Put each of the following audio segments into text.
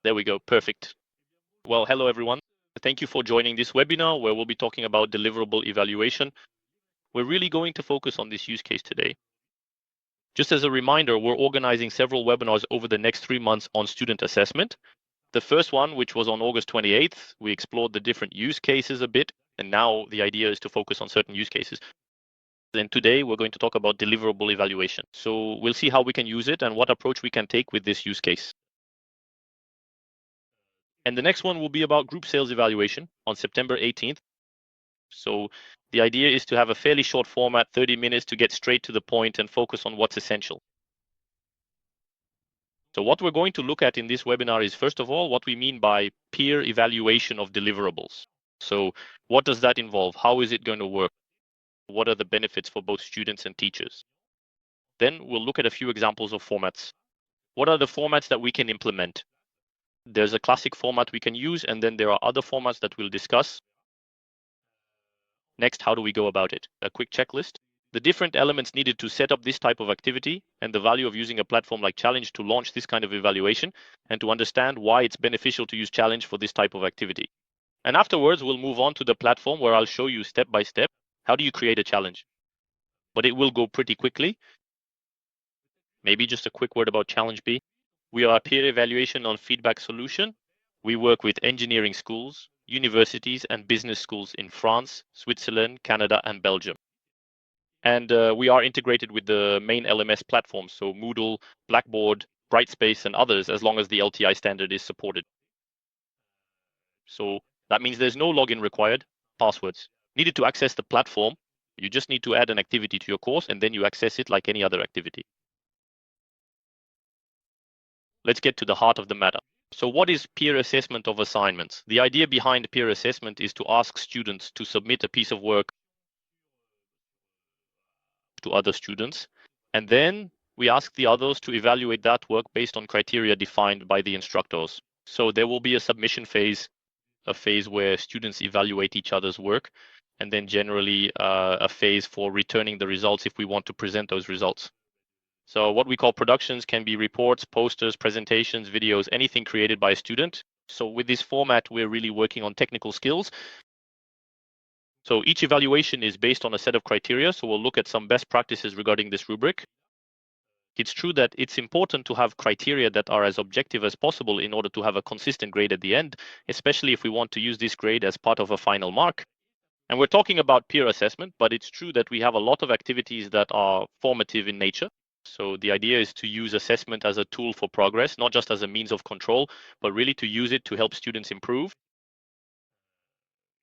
There we go. Perfect. Well, hello everyone. Thank you for joining this webinar where we'll be talking about deliverable evaluation. We're really going to focus on this use case today. Just as a reminder, we're organizing several webinars over the next 3 months on student assessment. The first one, which was on August 28th, we explored the different use cases a bit, and now the idea is to focus on certain use cases. Then today we're going to talk about deliverable evaluation. So we'll see how we can use it and what approach we can take with this use case. And the next one will be about group sales evaluation on September 18th. So the idea is to have a fairly short format, 30 minutes, to get straight to the point and focus on what's essential. So what we're going to look at in this webinar is, first of all, what we mean by peer evaluation of deliverables. So what does that involve? How is it going to work? What are the benefits for both students and teachers? Then we'll look at a few examples of formats. What are the formats that we can implement? There's a classic format we can use, and then there are other formats that we'll discuss. Next, how do we go about it? A quick checklist. The different elements needed to set up this type of activity and the value of using a platform like Challenge to launch this kind of evaluation and to understand why it's beneficial to use Challenge for this type of activity. And afterwards, we'll move on to the platform where I'll show you step by step how do you create a challenge. But it will go pretty quickly. Maybe just a quick word about Challenge B. We are a peer evaluation on feedback solution. We work with engineering schools, universities, and business schools in France, Switzerland, Canada, and Belgium. And we are integrated with the main LMS platforms, so Moodle, Blackboard, Brightspace, and others, as long as the LTI standard is supported. So that means there's no login required, passwords. Needed to access the platform, you just need to add an activity to your course, and then you access it like any other activity. Let's get to the heart of the matter. So what is peer assessment of assignments? The idea behind peer assessment is to ask students to submit a piece of work to other students, and then we ask the others to evaluate that work based on criteria defined by the instructors. So there will be a submission phase, a phase where students evaluate each other's work, and then generally a phase for returning the results if we want to present those results. So what we call productions can be reports, posters, presentations, videos, anything created by a student. So with this format, we're really working on technical skills. So each evaluation is based on a set of criteria. So we'll look at some best practices regarding this rubric. It's true that it's important to have criteria that are as objective as possible in order to have a consistent grade at the end, especially if we want to use this grade as part of a final mark. And we're talking about peer assessment, but it's true that we have a lot of activities that are formative in nature. So the idea is to use assessment as a tool for progress, not just as a means of control, but really to use it to help students improve.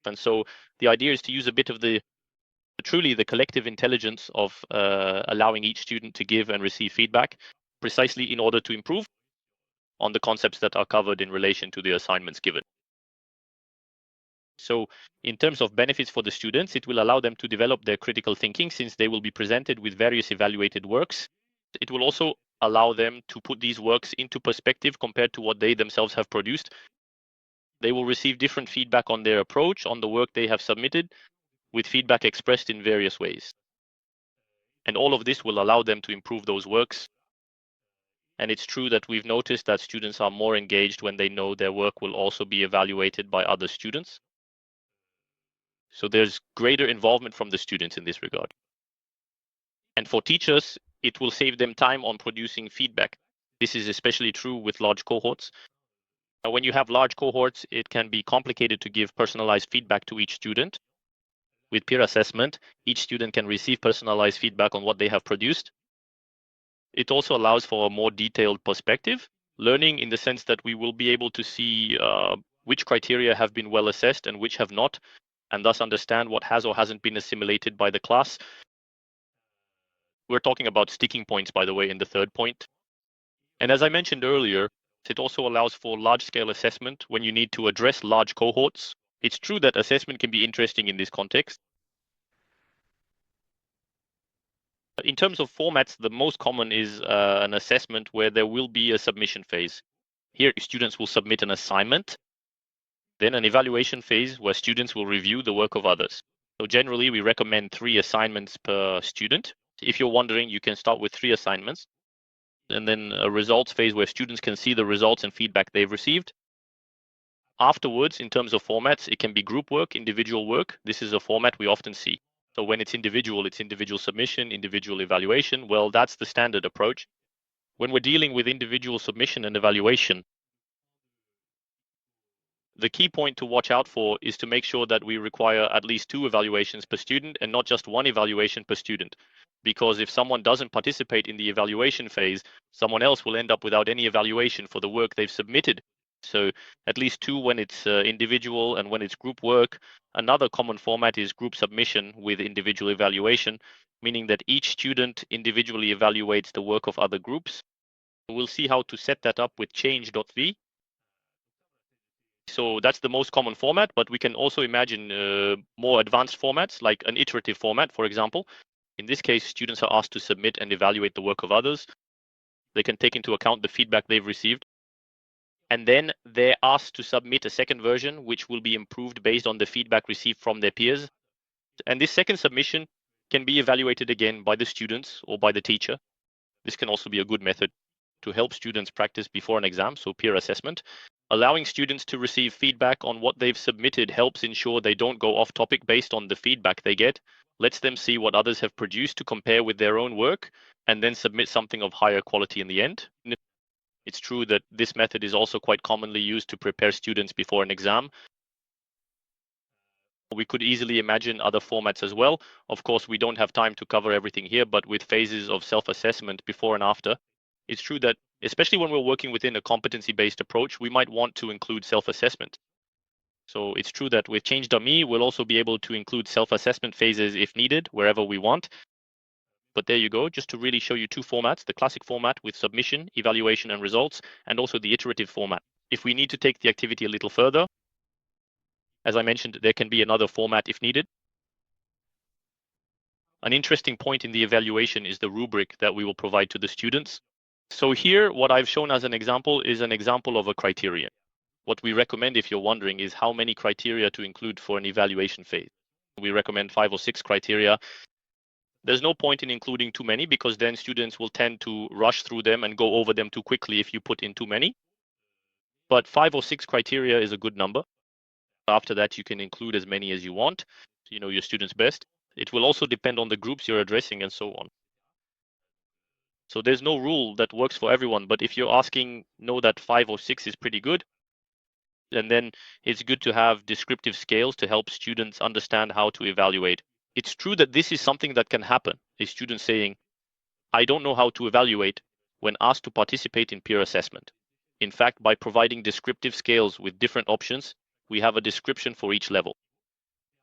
And so the idea is to use a bit of truly the collective intelligence of allowing each student to give and receive feedback precisely in order to improve on the concepts that are covered in relation to the assignments given. So in terms of benefits for the students, it will allow them to develop their critical thinking since they will be presented with various evaluated works. It will also allow them to put these works into perspective compared to what they themselves have produced. They will receive different feedback on their approach, on the work they have submitted, with feedback expressed in various ways. And all of this will allow them to improve those works. And it's true that we've noticed that students are more engaged when they know their work will also be evaluated by other students. So there's greater involvement from the students in this regard. And for teachers, it will save them time on producing feedback. This is especially true with large cohorts. When you have large cohorts, it can be complicated to give personalized feedback to each student. With peer assessment, each student can receive personalized feedback on what they have produced. It also allows for a more detailed perspective, learning in the sense that we will be able to see which criteria have been well assessed and which have not, and thus understand what has or hasn't been assimilated by the class. We're talking about sticking points, by the way, in the third point. And as I mentioned earlier, it also allows for large-scale assessment when you need to address large cohorts. It's true that assessment can be interesting in this context. In terms of formats, the most common is an assessment where there will be a submission phase. Here, students will submit an assignment, then an evaluation phase where students will review the work of others. So generally, we recommend 3 assignments per student. If you're wondering, you can start with 3 assignments. and then a results phase where students can see the results and feedback they've received. Afterwards, in terms of formats, it can be group work, individual work. This is a format we often see. So when it's individual submission, individual evaluation. Well, that's the standard approach. When we're dealing with individual submission and evaluation, the key point to watch out for is to make sure that we require at least 2 evaluations per student and not just 1 evaluation per student. Because if someone doesn't participate in the evaluation phase, someone else will end up without any evaluation for the work they've submitted. So at least 2 when it's individual, and when it's group work. Another common format is group submission with individual evaluation, meaning that each student individually evaluates the work of other groups. We'll see how to set that up with change.v. So that's the most common format, but we can also imagine more advanced formats like an iterative format, for example. In this case, students are asked to submit and evaluate the work of others. They can take into account the feedback they've received. And then they're asked to submit a second version, which will be improved based on the feedback received from their peers. And this second submission can be evaluated again by the students or by the teacher. This can also be a good method to help students practice before an exam, so peer assessment. Allowing students to receive feedback on what they've submitted helps ensure they don't go off topic based on the feedback they get, lets them see what others have produced to compare with their own work, and then submit something of higher quality in the end. It's true that this method is also quite commonly used to prepare students before an exam. We could easily imagine other formats as well. Of course, we don't have time to cover everything here, but with phases of self-assessment before and after, it's true that especially when we're working within a competency-based approach, we might want to include self-assessment. So it's true that with change.me, we'll also be able to include self-assessment phases if needed, wherever we want. But there you go, just to really show you 2 formats, the classic format with submission, evaluation, and results, and also the iterative format. If we need to take the activity a little further, as I mentioned, there can be another format if needed. An interesting point in the evaluation is the rubric that we will provide to the students. So here, what I've shown as an example is an example of a criterion. What we recommend, if you're wondering, is how many criteria to include for an evaluation phase. We recommend 5 or 6 criteria. There's no point in including too many, because then students will tend to rush through them and go over them too quickly if you put in too many. But 5 or 6 criteria is a good number. After that, you can include as many as you want. You know your students best. It will also depend on the groups you're addressing and so on. So there's no rule that works for everyone, but if you're asking, know that 5 or 6 is pretty good. And then it's good to have descriptive scales to help students understand how to evaluate. It's true that this is something that can happen. A student saying, I don't know how to evaluate, when asked to participate in peer assessment. In fact, by providing descriptive scales with different options, we have a description for each level.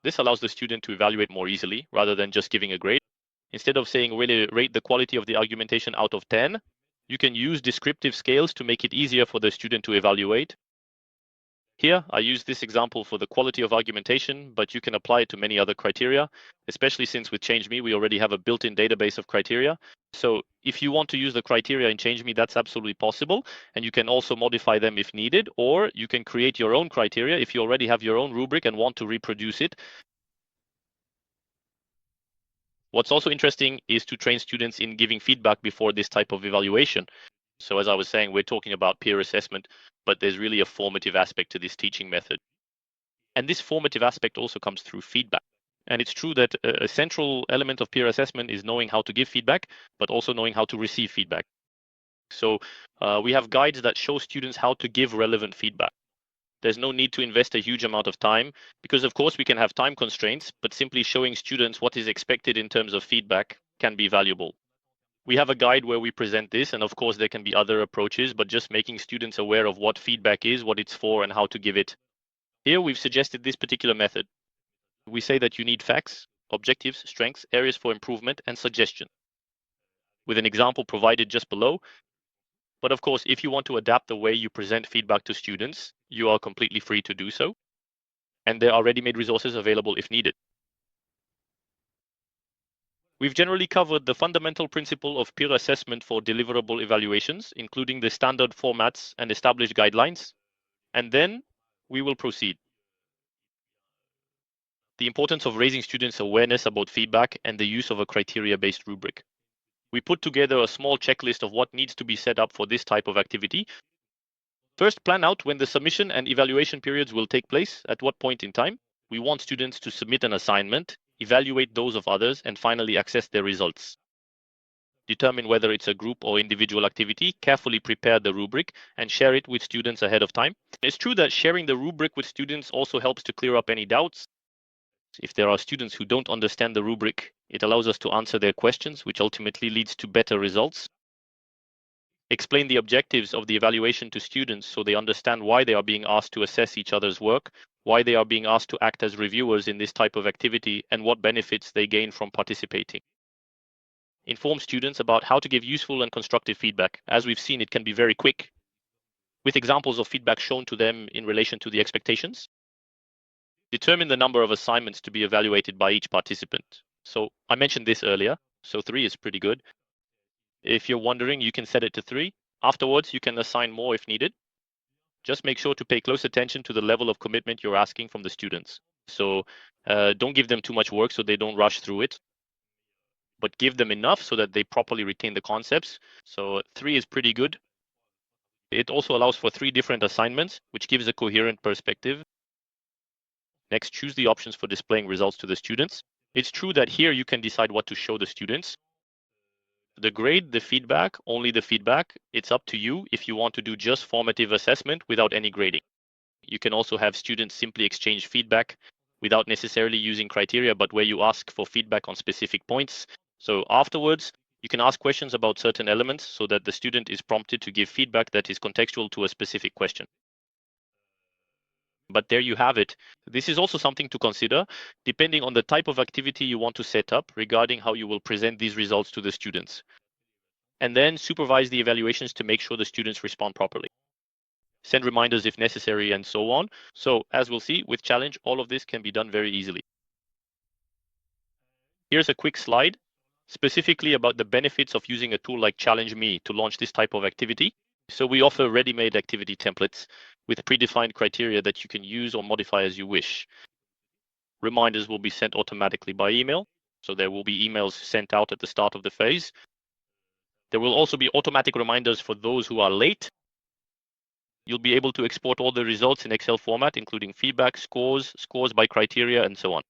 This allows the student to evaluate more easily rather than just giving a grade. Instead of saying really rate the quality of the argumentation out of 10, you can use descriptive scales to make it easier for the student to evaluate. Here, I use this example for the quality of argumentation, but you can apply it to many other criteria, especially since with ChangeMe, we already have a built-in database of criteria. So if you want to use the criteria in ChangeMe, that's absolutely possible. And you can also modify them if needed, or you can create your own criteria if you already have your own rubric and want to reproduce it. What's also interesting is to train students in giving feedback before this type of evaluation. So as I was saying, we're talking about peer assessment, but there's really a formative aspect to this teaching method. And this formative aspect also comes through feedback. And it's true that a central element of peer assessment is knowing how to give feedback, but also knowing how to receive feedback. So we have guides that show students how to give relevant feedback. There's no need to invest a huge amount of time, because of course we can have time constraints, but simply showing students what is expected in terms of feedback can be valuable. We have a guide where we present this, and of course there can be other approaches, but just making students aware of what feedback is, what it's for, and how to give it. Here we've suggested this particular method. We say that you need facts, objectives, strengths, areas for improvement, and suggestion, with an example provided just below. But of course, if you want to adapt the way you present feedback to students, you are completely free to do so. And there are ready-made resources available if needed. We've generally covered the fundamental principle of peer assessment for deliverable evaluations, including the standard formats and established guidelines. And then we will proceed. The importance of raising students' awareness about feedback and the use of a criteria-based rubric. We put together a small checklist of what needs to be set up for this type of activity. First, plan out when the submission and evaluation periods will take place, at what point in time. We want students to submit an assignment, evaluate those of others, and finally access their results. Determine whether it's a group or individual activity, carefully prepare the rubric, and share it with students ahead of time. It's true that sharing the rubric with students also helps to clear up any doubts. If there are students who don't understand the rubric, it allows us to answer their questions, which ultimately leads to better results. Explain the objectives of the evaluation to students so they understand why they are being asked to assess each other's work, why they are being asked to act as reviewers in this type of activity, and what benefits they gain from participating. Inform students about how to give useful and constructive feedback. As we've seen, it can be very quick, with examples of feedback shown to them in relation to the expectations. Determine the number of assignments to be evaluated by each participant. So I mentioned this earlier, so 3 is pretty good. If you're wondering, you can set it to 3. Afterwards, you can assign more if needed. Just make sure to pay close attention to the level of commitment you're asking from the students. So don't give them too much work so they don't rush through it, but give them enough so that they properly retain the concepts. So 3 is pretty good. It also allows for 3 different assignments, which gives a coherent perspective. Next, choose the options for displaying results to the students. It's true that here you can decide what to show the students. The grade, the feedback, only the feedback. It's up to you if you want to do just formative assessment without any grading. You can also have students simply exchange feedback without necessarily using criteria, but where you ask for feedback on specific points. So afterwards, you can ask questions about certain elements so that the student is prompted to give feedback that is contextual to a specific question. But there you have it. This is also something to consider, depending on the type of activity you want to set up regarding how you will present these results to the students. And then supervise the evaluations to make sure the students respond properly. Send reminders if necessary, and so on. So as we'll see, with Challenge, all of this can be done very easily. Here's a quick slide specifically about the benefits of using a tool like Challenge Me to launch this type of activity. So we offer ready-made activity templates with predefined criteria that you can use or modify as you wish. Reminders will be sent automatically by email. So there will be emails sent out at the start of the phase. There will also be automatic reminders for those who are late. You'll be able to export all the results in Excel format, including feedback, scores by criteria, and so on.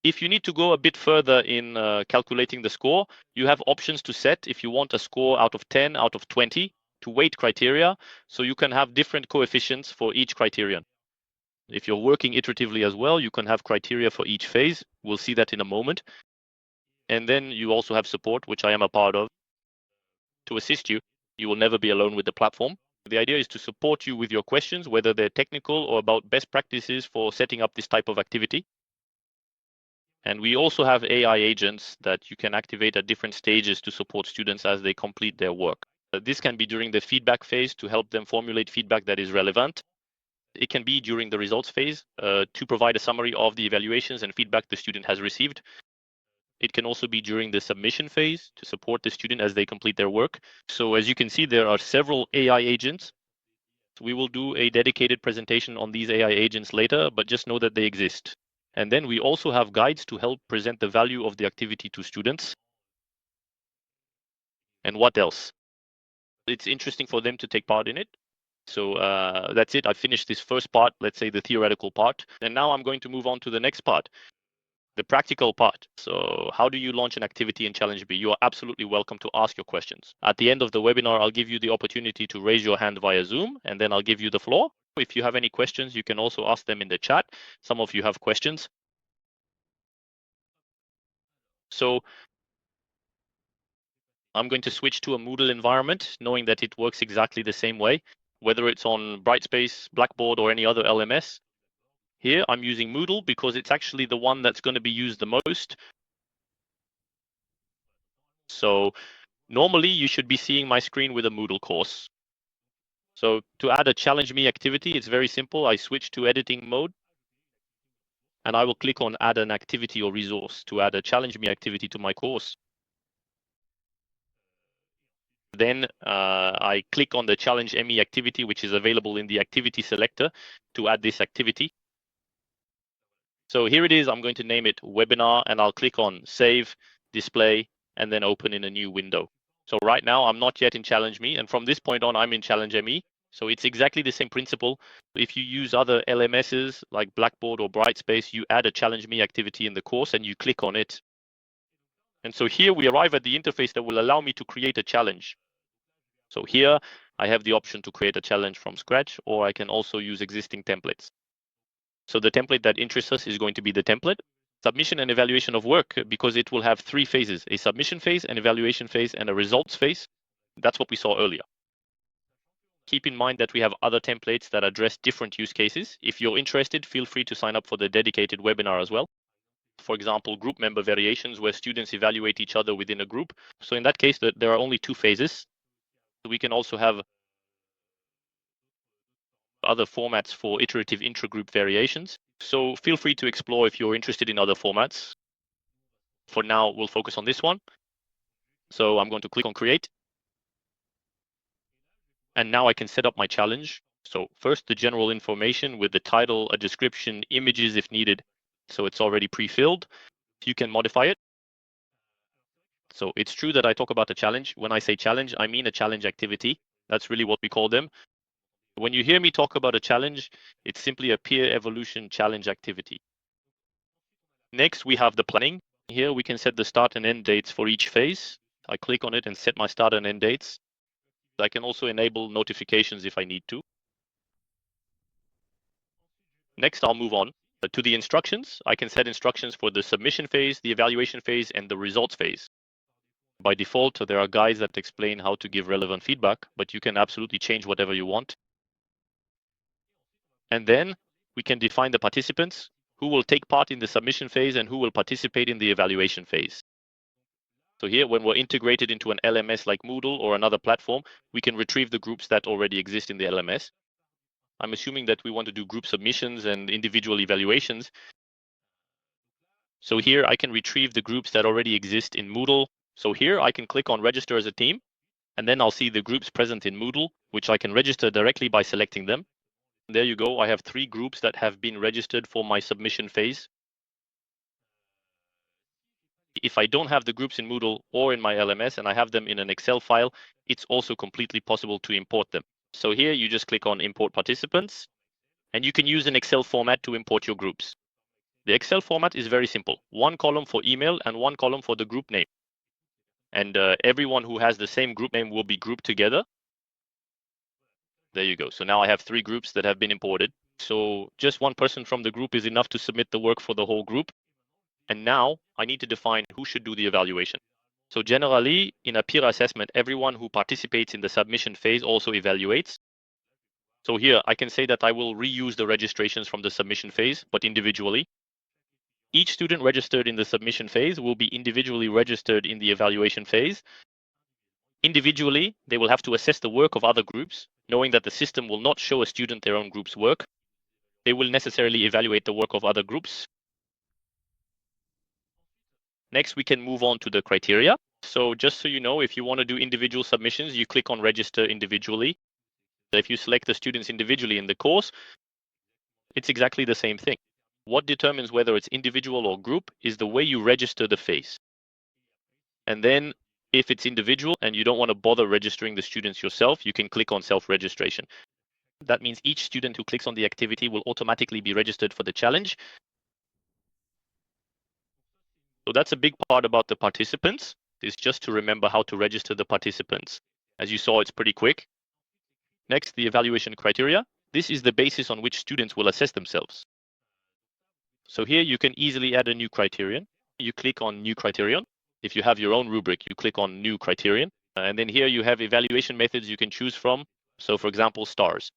If you need to go a bit further in calculating the score, you have options to set if you want a score out of 10, out of 20, to weight criteria, so you can have different coefficients for each criterion. If you're working iteratively as well, you can have criteria for each phase. We'll see that in a moment. And then you also have support, which I am a part of, to assist you. You will never be alone with the platform. The idea is to support you with your questions, whether they're technical or about best practices for setting up this type of activity. And we also have AI agents that you can activate at different stages to support students as they complete their work. This can be during the feedback phase to help them formulate feedback that is relevant. It can be during the results phase to provide a summary of the evaluations and feedback the student has received. It can also be during the submission phase to support the student as they complete their work. So as you can see, there are several AI agents. We will do a dedicated presentation on these AI agents later, but just know that they exist. And then we also have guides to help present the value of the activity to students. And what else? It's interesting for them to take part in it. So that's it. I finished this first part, let's say the theoretical part. And now I'm going to move on to the next part, the practical part. So how do you launch an activity in Challenge B? You are absolutely welcome to ask your questions. At the end of the webinar, I'll give you the opportunity to raise your hand via Zoom, and then I'll give you the floor. If you have any questions, you can also ask them in the chat. Some of you have questions. So I'm going to switch to a Moodle environment, knowing that it works exactly the same way, whether it's on Brightspace, Blackboard, or any other LMS. Here, I'm using Moodle because it's actually the one that's going to be used the most. So normally, you should be seeing my screen with a Moodle course. So to add a Challenge Me activity, it's very simple. I switch to editing mode, and I will click on Add an activity or resource to add a Challenge Me activity to my course. Then I click on the Challenge ME activity, which is available in the activity selector to add this activity. So here it is. I'm going to name it webinar, and I'll click on Save, Display, and then open in a new window. So right now I'm not yet in Challenge Me, and from this point on I'm in Challenge Me. So it's exactly the same principle. If you use other LMSs like Blackboard or Brightspace, you add a Challenge Me activity in the course and you click on it. And so here we arrive at the interface that will allow me to create a challenge. So here I have the option to create a challenge from scratch, or I can also use existing templates. So the template that interests us is going to be the template, submission and evaluation of work, because it will have 3 phases, a submission phase, an evaluation phase, and a results phase. That's what we saw earlier. Keep in mind that we have other templates that address different use cases. If you're interested, feel free to sign up for the dedicated webinar as well. For example, group member variations, where students evaluate each other within a group. So in that case, there are only 2 phases. We can also have other formats for iterative intragroup variations. So feel free to explore if you're interested in other formats. For now, we'll focus on this one. So I'm going to click on create. And now I can set up my challenge. So first, the general information with the title, a description, images if needed. So it's already pre-filled. You can modify it. So it's true that I talk about a challenge. When I say challenge, I mean a challenge activity. That's really what we call them. When you hear me talk about a challenge, it's simply a peer evolution challenge activity. Next, we have the planning. Here we can set the start and end dates for each phase. I click on it and set my start and end dates. I can also enable notifications if I need to. Next, I'll move on to the instructions. I can set instructions for the submission phase, the evaluation phase, and the results phase. By default, there are guides that explain how to give relevant feedback, but you can absolutely change whatever you want. And then we can define the participants, who will take part in the submission phase and who will participate in the evaluation phase. So here, when we're integrated into an LMS like Moodle or another platform, we can retrieve the groups that already exist in the LMS. I'm assuming that we want to do group submissions and individual evaluations. So here I can retrieve the groups that already exist in Moodle. So here I can click on register as a team, and then I'll see the groups present in Moodle, which I can register directly by selecting them. And there you go. I have 3 groups that have been registered for my submission phase. If I don't have the groups in Moodle or in my LMS and I have them in an Excel file, it's also completely possible to import them. So here you just click on import participants, and you can use an Excel format to import your groups. The Excel format is very simple. 1 column for email and 1 column for the group name. And everyone who has the same group name will be grouped together. There you go. So now I have 3 groups that have been imported. So just 1 person from the group is enough to submit the work for the whole group. And now I need to define who should do the evaluation. So generally, in a peer assessment, everyone who participates in the submission phase also evaluates. So here I can say that I will reuse the registrations from the submission phase, but individually. Each student registered in the submission phase will be individually registered in the evaluation phase. Individually, they will have to assess the work of other groups, knowing that the system will not show a student their own group's work. They will necessarily evaluate the work of other groups. Next, we can move on to the criteria. So just so you know, if you want to do individual submissions, you click on register individually. If you select the students individually in the course, it's exactly the same thing. What determines whether it's individual or group is the way you register the phase. And then if it's individual and you don't want to bother registering the students yourself, you can click on self-registration. That means each student who clicks on the activity will automatically be registered for the challenge. So that's a big part about the participants, is just to remember how to register the participants. As you saw, it's pretty quick. Next, the evaluation criteria. This is the basis on which students will assess themselves. So here you can easily add a new criterion. You click on new criterion. If you have your own rubric, you click on new criterion. And then here you have evaluation methods you can choose from. So for example, stars.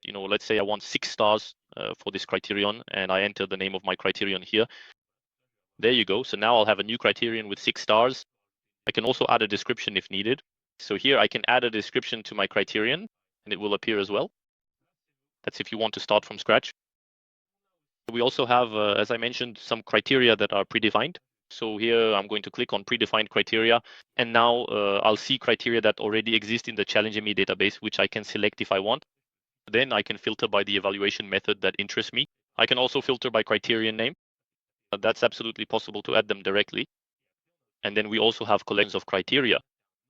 Let's say I want 6 stars for this criterion, and I enter the name of my criterion here. There you go. So now I'll have a new criterion with 6 stars. I can also add a description if needed. So here I can add a description to my criterion, and it will appear as well. That's if you want to start from scratch. We also have, as I mentioned, some criteria that are predefined. So here I'm going to click on predefined criteria, and now I'll see criteria that already exist in the Challenge Me database, which I can select if I want. Then I can filter by the evaluation method that interests me. I can also filter by criterion name. That's absolutely possible to add them directly. And then we also have collections of criteria.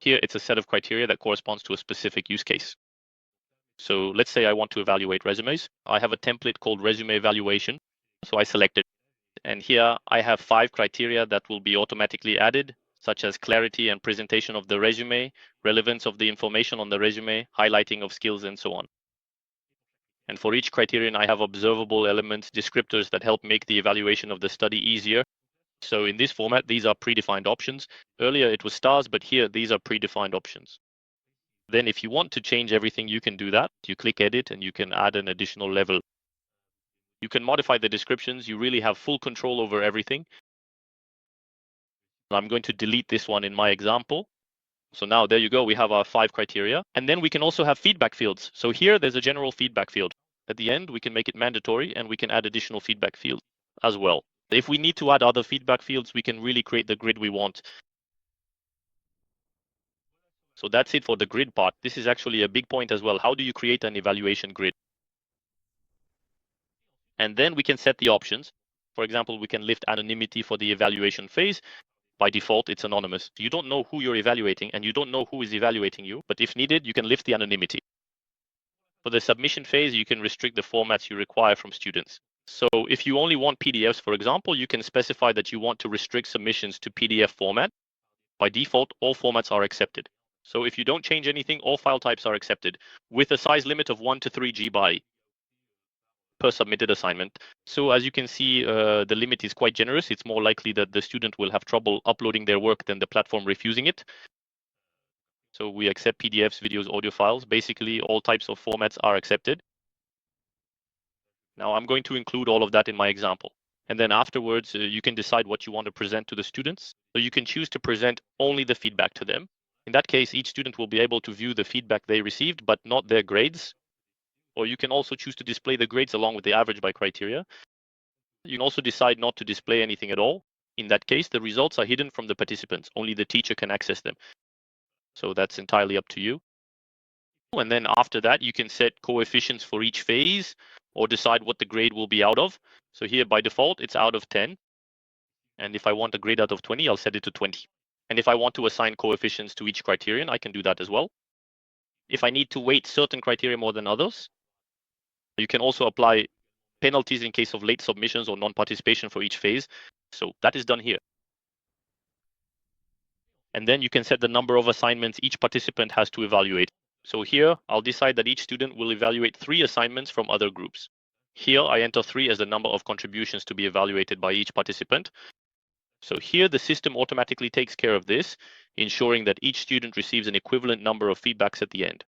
Here, it's a set of criteria that corresponds to a specific use case. So let's say I want to evaluate resumes. I have a template called resume evaluation. So I select it. And here I have 5 criteria that will be automatically added, such as clarity and presentation of the resume, relevance of the information on the resume, highlighting of skills, and so on. And for each criterion, I have observable elements, descriptors that help make the evaluation of the study easier. So in this format, these are predefined options. Earlier it was stars, but here these are predefined options. Then if you want to change everything, you can do that. You click edit and you can add an additional level. You can modify the descriptions. You really have full control over everything. I'm going to delete this one in my example. So now there you go, we have our 5 criteria. And then we can also have feedback fields. So here there's a general feedback field. At the end, we can make it mandatory and we can add additional feedback fields as well. If we need to add other feedback fields, we can really create the grid we want. So that's it for the grid part. This is actually a big point as well. How do you create an evaluation grid? And then we can set the options. For example, we can lift anonymity for the evaluation phase. By default, it's anonymous. You don't know who you're evaluating and you don't know who is evaluating you, but if needed, you can lift the anonymity. For the submission phase, you can restrict the formats you require from students. So if you only want PDFs, for example, you can specify that you want to restrict submissions to PDF format. By default, all formats are accepted. So if you don't change anything, all file types are accepted with a size limit of 1 to 3 GB per submitted assignment. So as you can see, the limit is quite generous. It's more likely that the student will have trouble uploading their work than the platform refusing it. So we accept PDFs, videos, audio files. Basically, all types of formats are accepted. Now I'm going to include all of that in my example. And then afterwards, you can decide what you want to present to the students. So you can choose to present only the feedback to them. In that case, each student will be able to view the feedback they received, but not their grades. Or you can also choose to display the grades along with the average by criteria. You can also decide not to display anything at all. In that case, the results are hidden from the participants. Only the teacher can access them. So that's entirely up to you. And then after that, you can set coefficients for each phase or decide what the grade will be out of. So here by default, it's out of 10. And if I want a grade out of 20, I'll set it to 20. And if I want to assign coefficients to each criterion, I can do that as well. If I need to weight certain criteria more than others, you can also apply penalties in case of late submissions or non-participation for each phase. So that is done here. And then you can set the number of assignments each participant has to evaluate. So here, I'll decide that each student will evaluate 3 assignments from other groups. Here, I enter 3 as the number of contributions to be evaluated by each participant. So here, the system automatically takes care of this, ensuring that each student receives an equivalent number of feedbacks at the end.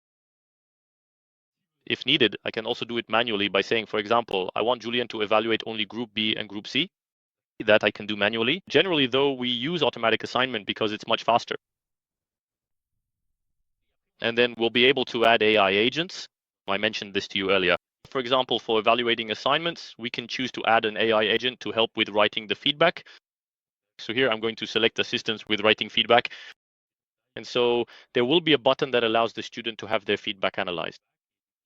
If needed, I can also do it manually by saying, for example, I want Julian to evaluate only Group B and Group C. That I can do manually. Generally, though, we use automatic assignment because it's much faster. And then we'll be able to add AI agents. I mentioned this to you earlier. For example, for evaluating assignments, we can choose to add an AI agent to help with writing the feedback. So here I'm going to select assistance with writing feedback. And so there will be a button that allows the student to have their feedback analyzed.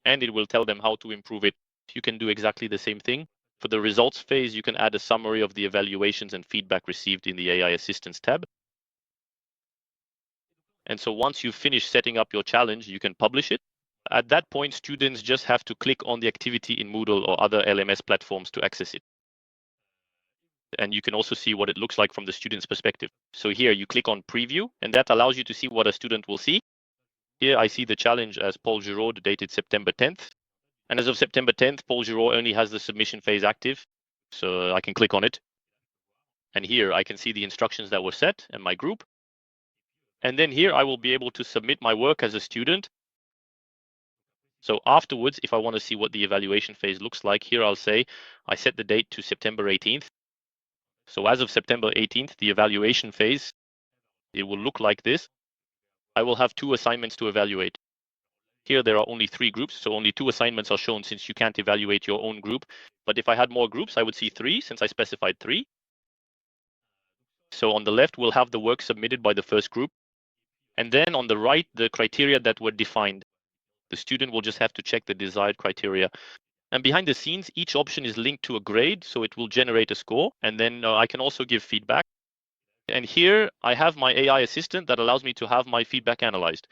And it will tell them how to improve it. You can do exactly the same thing. For the results phase, you can add a summary of the evaluations and feedback received in the AI Assistance tab. And so once you've finished setting up your challenge, you can publish it. At that point, students just have to click on the activity in Moodle or other LMS platforms to access it. And you can also see what it looks like from the student's perspective. So here you click on preview, and that allows you to see what a student will see. Here I see the challenge as Paul Giraud, dated September 10th. And as of September 10th, Paul Giraud only has the submission phase active. So I can click on it. And here I can see the instructions that were set and my group. And then here I will be able to submit my work as a student. So afterwards, if I want to see what the evaluation phase looks like, here I'll say I set the date to September 18th. So as of September 18th, the evaluation phase, it will look like this. I will have 2 assignments to evaluate. Here there are only 3 groups, so only 2 assignments are shown since you can't evaluate your own group. But if I had more groups, I would see 3 since I specified 3. So on the left, we'll have the work submitted by the first group. And then on the right, the criteria that were defined. The student will just have to check the desired criteria. And behind the scenes, each option is linked to a grade, so it will generate a score. And then I can also give feedback. And here I have my AI assistant that allows me to have my feedback analyzed.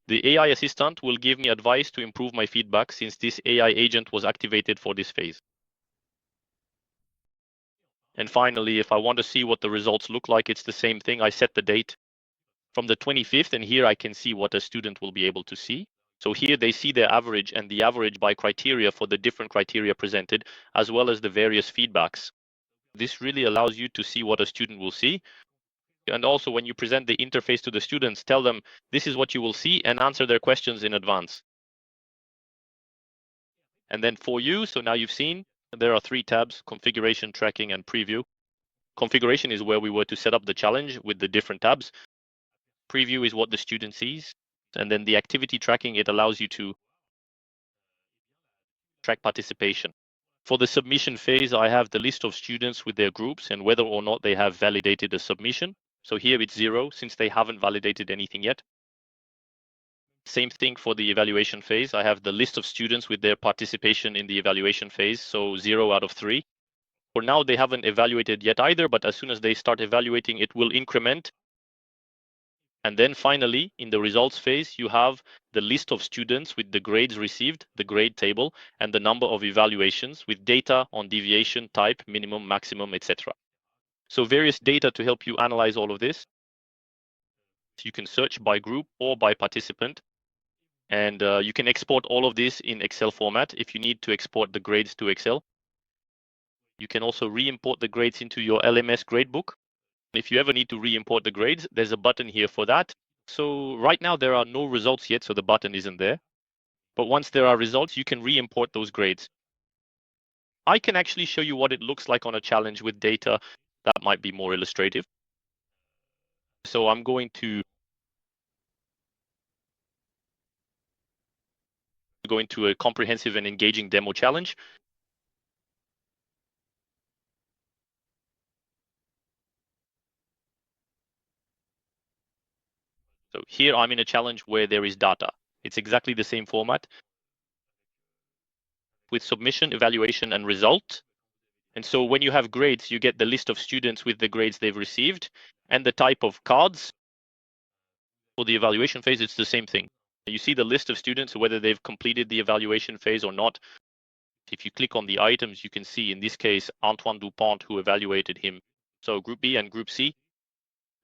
The AI assistant will give me advice to improve my feedback since this AI agent was activated for this phase. And finally, if I want to see what the results look like, it's the same thing. I set the date from the 25th, and here I can see what a student will be able to see. So here they see their average and the average by criteria for the different criteria presented, as well as the various feedbacks. This really allows you to see what a student will see. And also when you present the interface to the students, tell them this is what you will see and answer their questions in advance. And then for you, so now you've seen, there are 3 tabs: configuration, tracking, and preview. Configuration is where we were to set up the challenge with the different tabs. Preview is what the student sees. And then the activity tracking, it allows you to track participation. For the submission phase, I have the list of students with their groups and whether or not they have validated a submission. So here it's 0 since they haven't validated anything yet. Same thing for the evaluation phase. I have the list of students with their participation in the evaluation phase, so 0 out of 3. For now, they haven't evaluated yet either, but as soon as they start evaluating, it will increment. And then finally, in the results phase, you have the list of students with the grades received, the grade table, and the number of evaluations with data on deviation, type, minimum, maximum, etc. So various data to help you analyze all of this. You can search by group or by participant. And you can export all of this in Excel format if you need to export the grades to Excel. You can also re-import the grades into your LMS gradebook. If you ever need to re-import the grades, there's a button here for that. So right now there are no results yet, so the button isn't there. But once there are results, you can re-import those grades. I can actually show you what it looks like on a challenge with data that might be more illustrative. So I'm going to go into a comprehensive and engaging demo challenge. So here I'm in a challenge where there is data. It's exactly the same format with submission, evaluation, and result. And so when you have grades, you get the list of students with the grades they've received and the type of cards. For the evaluation phase, it's the same thing. You see the list of students, whether they've completed the evaluation phase or not. If you click on the items, you can see in this case, Antoine Dupont, who evaluated him. So Group B and Group C.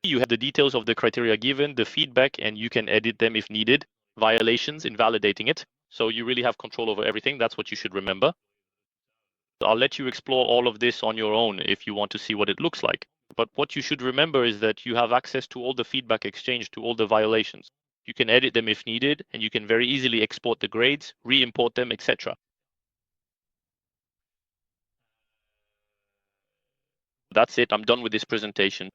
You have the details of the criteria given, the feedback, and you can edit them if needed. Violations, invalidating it. So you really have control over everything. That's what you should remember. I'll let you explore all of this on your own if you want to see what it looks like. But what you should remember is that you have access to all the feedback exchange to all the violations. You can edit them if needed, and you can very easily export the grades, re-import them, etc. That's it. I'm done with this presentation.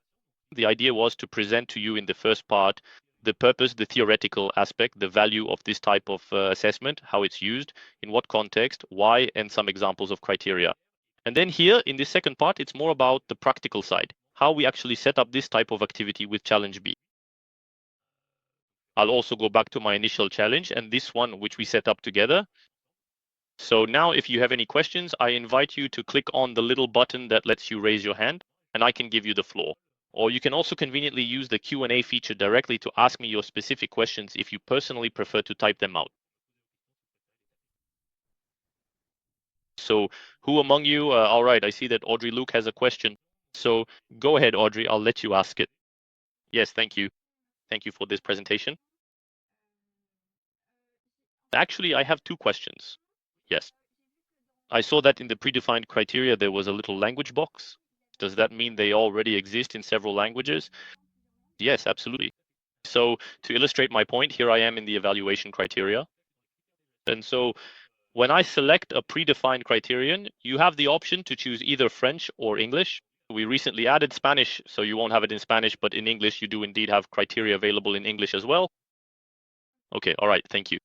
The idea was to present to you in the first part the purpose, the theoretical aspect, the value of this type of assessment, how it's used, in what context, why, and some examples of criteria. And then here in this second part, it's more about the practical side, how we actually set up this type of activity with Challenge B. I'll also go back to my initial challenge and this one, which we set up together. So now if you have any questions, I invite you to click on the little button that lets you raise your hand and I can give you the floor. Or you can also conveniently use the Q&A feature directly to ask me your specific questions if you personally prefer to type them out. So who among you, all right, I see that Audrey Luke has a question. So go ahead, Audrey, I'll let you ask it. Yes, thank you. Thank you for this presentation. Actually, I have 2 questions. Yes. I saw that in the predefined criteria, there was a little language box. Does that mean they already exist in several languages? Yes, absolutely. So to illustrate my point, here I am in the evaluation criteria. And so when I select a predefined criterion, you have the option to choose either French or English. We recently added Spanish, so you won't have it in Spanish, but in English, you do indeed have criteria available in English as well. Okay, all right, thank you.